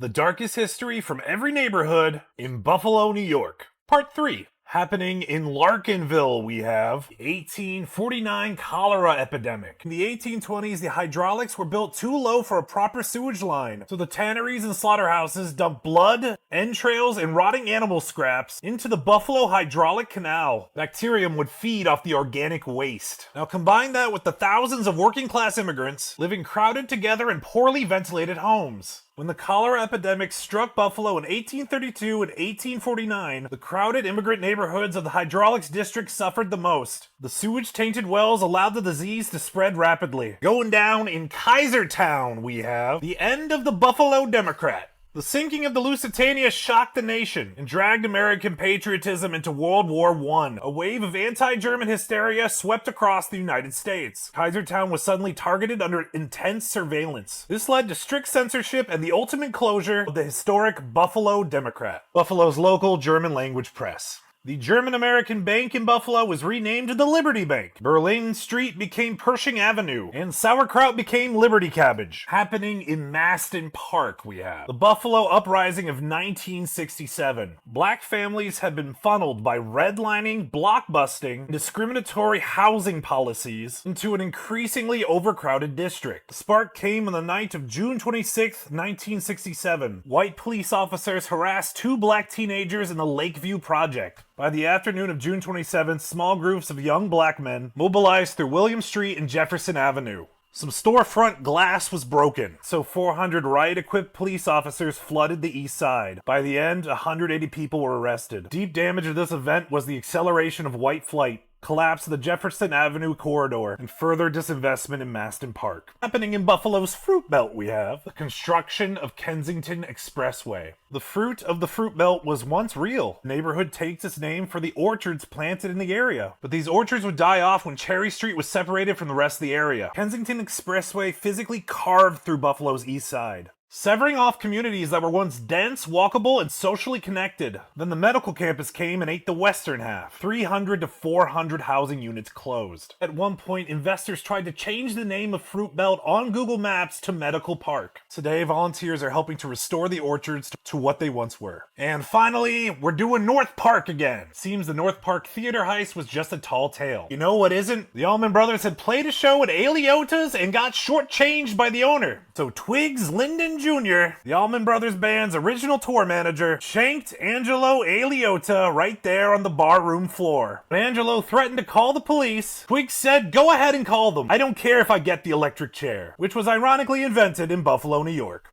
The Darkest History from Every Neighborhood in Buffalo, New York. Part 3. Happening in Larkinville, we have the 1849 cholera epidemic. In the 1820s, the hydraulics were built too low for a proper sewage line, so the tanneries and slaughterhouses dumped blood, entrails, and rotting animal scraps into the Buffalo Hydraulic Canal. Bacterium would feed off the organic waste. Now combine that with the thousands of working-class immigrants living crowded together in poorly ventilated homes. When the cholera epidemic struck Buffalo in 1832 and 1849, the crowded immigrant neighborhoods of the hydraulics district suffered the most. The sewage-tainted wells allowed the disease to spread rapidly. Going down in Kaisertown, we have the end of the Buffalo Democrat. The sinking of the Lusitania shocked the nation and dragged American patriotism into World War I. A wave of anti-German hysteria swept across the United States. Kaisertown was suddenly targeted under intense surveillance. This led to strict censorship and the ultimate closure of the historic Buffalo Democrat, Buffalo's local German-language press. The German-American Bank in Buffalo was renamed to the Liberty Bank. Berlin Street became Pershing Avenue, and sauerkraut became Liberty Cabbage. Happening in Maston Park, we have the Buffalo Uprising of 1967. Black families had been funneled by redlining, blockbusting, and discriminatory housing policies into an increasingly overcrowded district. The spark came on the night of June 26, 1967. White police officers harassed two black teenagers in the Lakeview Project. By the afternoon of June 27th, small groups of young black men mobilized through William Street and Jefferson Avenue. Some storefront glass was broken, so 400 riot-equipped police officers flooded the east side. By the end, 180 people were arrested. Deep damage of this event was the acceleration of white flight, collapse of the Jefferson Avenue corridor, and further disinvestment in Maston Park. Happening in Buffalo's Fruit Belt, we have the construction of Kensington Expressway. The fruit of the Fruit Belt was once real. The neighborhood takes its name for the orchards planted in the area. But these orchards would die off when Cherry Street was separated from the rest of the area. Kensington Expressway physically carved through Buffalo's east side, severing off communities that were once dense, walkable, and socially connected. Then the medical campus came and ate the western half. 300 to 400 housing units closed. At one point, investors tried to change the name of Fruit Belt on Google Maps to Medical Park. Today, volunteers are helping to restore the orchards to what they once were. And finally, we're doing North Park again. Seems the North Park theater heist was just a tall tale. You know what isn't? The Allman Brothers had played a show at Aliota's and got shortchanged by the owner. So Twiggs Linden Jr., the Allman Brothers Band's original tour manager, shanked Angelo Aliota right there on the barroom floor. When Angelo threatened to call the police, Twiggs said, "Go ahead and call them. I don't care if I get the electric chair," which was ironically invented in Buffalo, New York.